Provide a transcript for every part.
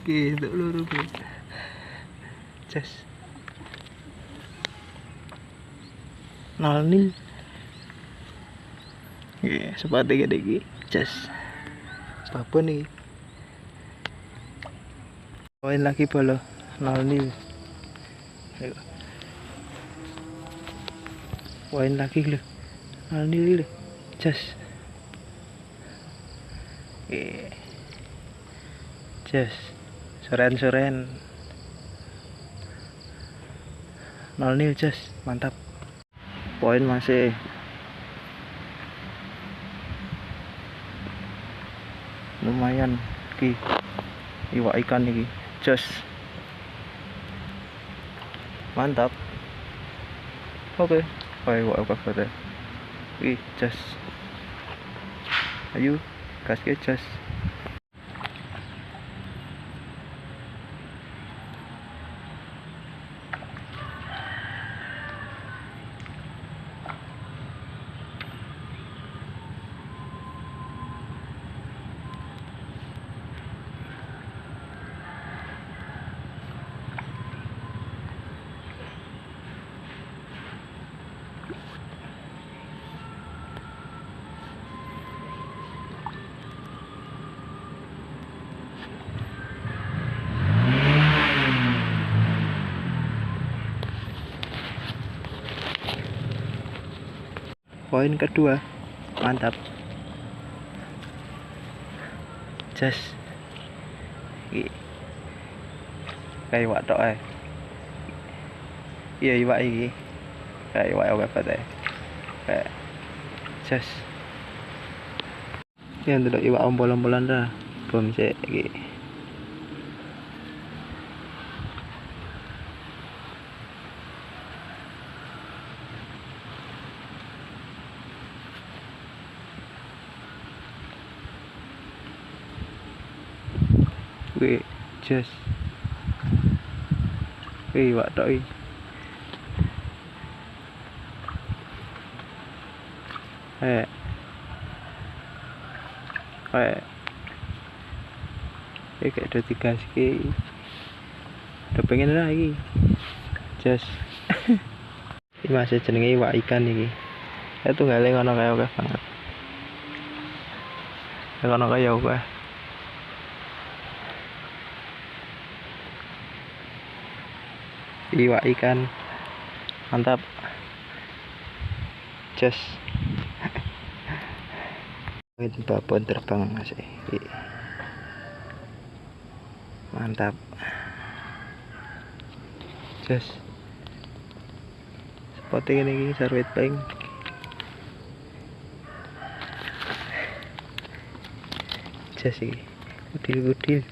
Gitu luru ki. Jas. Nol nil. Oke, sepatu gede ki. Jas. Apa nih? Poin lagi bolo. Nol nil. Ayo. Poin lagi lho. Nol nil lho. Jas. Oke. Jas. Soren. 0-0 jas, mantap. Poin masih. Lumayan ki. Iwak ikan iki. Jas. Mantap. Oke. Iwak apa deh. Jas. Ayo, kasih jas. Poin kedua, mantap. Jas. Kayak iwak tok ae. Iya iwak iki. Kayak iwak apa teh. Kayak jas. Yang tidak iwak ompol-ompolan dah. Bom sik iki. Wih, jas. Wih, iwak tok iki. Kayak udah 3 sih. Udah pengen lagi. Jas. Ini masih jenenge iwak ikan iki. Itu gale ngono kaya oke banget. Ngono kaya oke. Iwak ikan. Mantap. Jas. Ini babon terbang masih. Mantap. Jas. Seperti ini sarwet bank. Jas ini. Udil.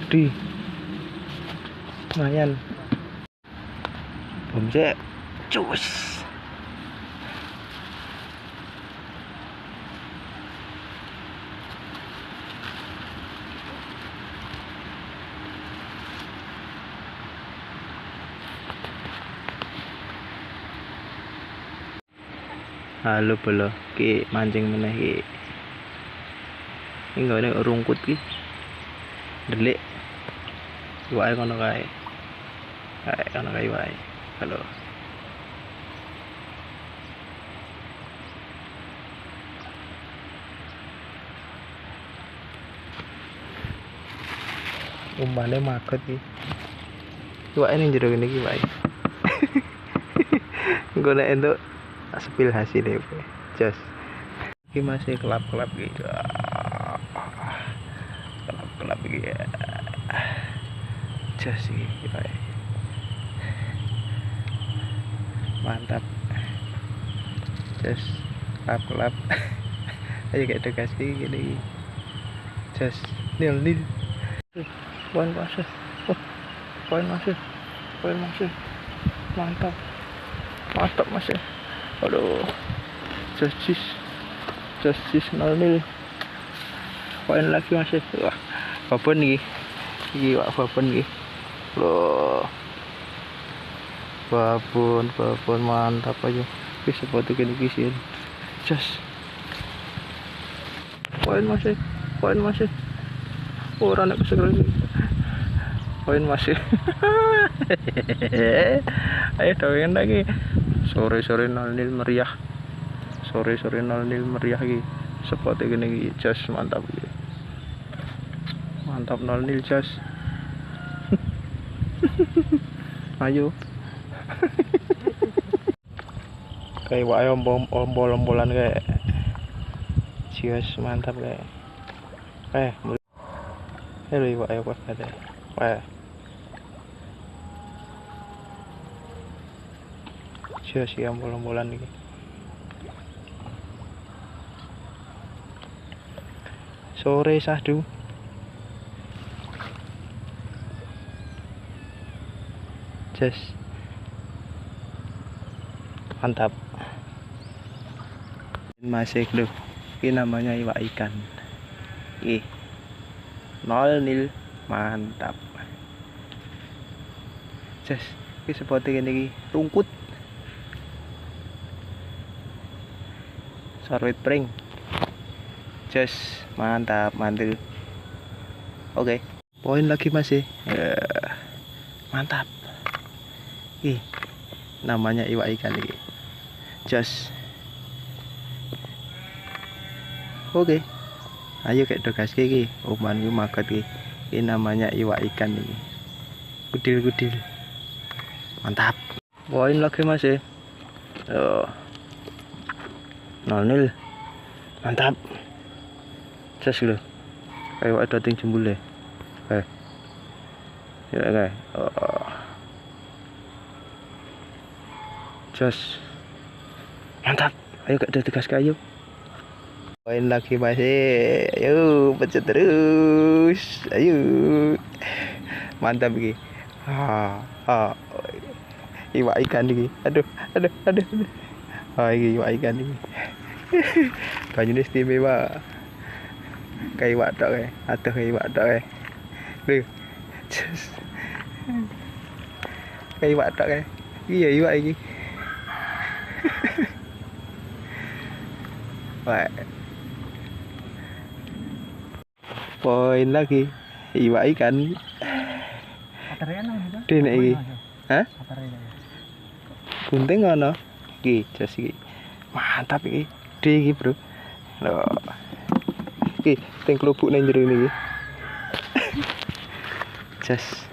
Di lumayan. Bom sik. Cus. Halo bolo, ki mancing meneh ki. Ini nggak ada rungkut ki. Delik. Iwake kono kae. Kono kae wae. Halo. Umbane maket iki. Iwake ning jero kene iki wae. Engko nek entuk sepil hasilnya. Jas. Iki masih kelap-kelap gitu. Kelap iki ya. Jas iki wae. Mantap. Jas kelap-kelap. Ayo kita kasih gini. Just nil. Poin masuk. Oh, poin masuk. Mantap masuk. Aduh. Justice 0-0. Poin lagi masih. Wah, babon nih. Iki wak babon nih. Loh. Babon mantap aja. Bisa foto gini kisin. Just. Poin masih. Orang nak kesegar lagi. Poin masih. Ayo doain lagi. Sore 0-0 meriah. Sore 0-0 meriah lagi. Seperti gini just mantap. Mantap 0-0 just. Ayo. Kayak wae ombol-ombolan kayak. Just mantap kayak. Hello iwa ayo pas ada. Wah. Sia bolan-bolan iki. Sore sahdu. Just mantap. Masih loh. Ini namanya iwak ikan. 0-0 mantap. Just ini seperti ini rungkut. Sarwit pring. Just mantap mantul. Oke. Poin lagi masih. Mantap. Namanya iwak ikan ini. Just. Oke. Ayo kayak dogas iki, oman ku magot iki. Ini namanya iwak ikan ini. Gudil. Mantap. Poin lagi masih. 0-0. Mantap. Just lho. Kayak ada ting jembul deh. Ya. Just. Mantap. Ayo kayak dogas kayu. Poin lagi masih, ayo pencet terus, ayo, mantap ini, iwak ikan ini, aduh, ini iwak ikan ini, banyunya istimewa, kayak iwak tok ya, atau kayak iwak tok ya, kayak iwak tok ya, iya iwak ini, wah. Poin lagi iwak ikan. Dene iki. Hah? Gunting ngono. Iki jas iki. Mantap iki. Gede iki, Bro. Loh. Iki ting klubuk nang jero iki. Jas.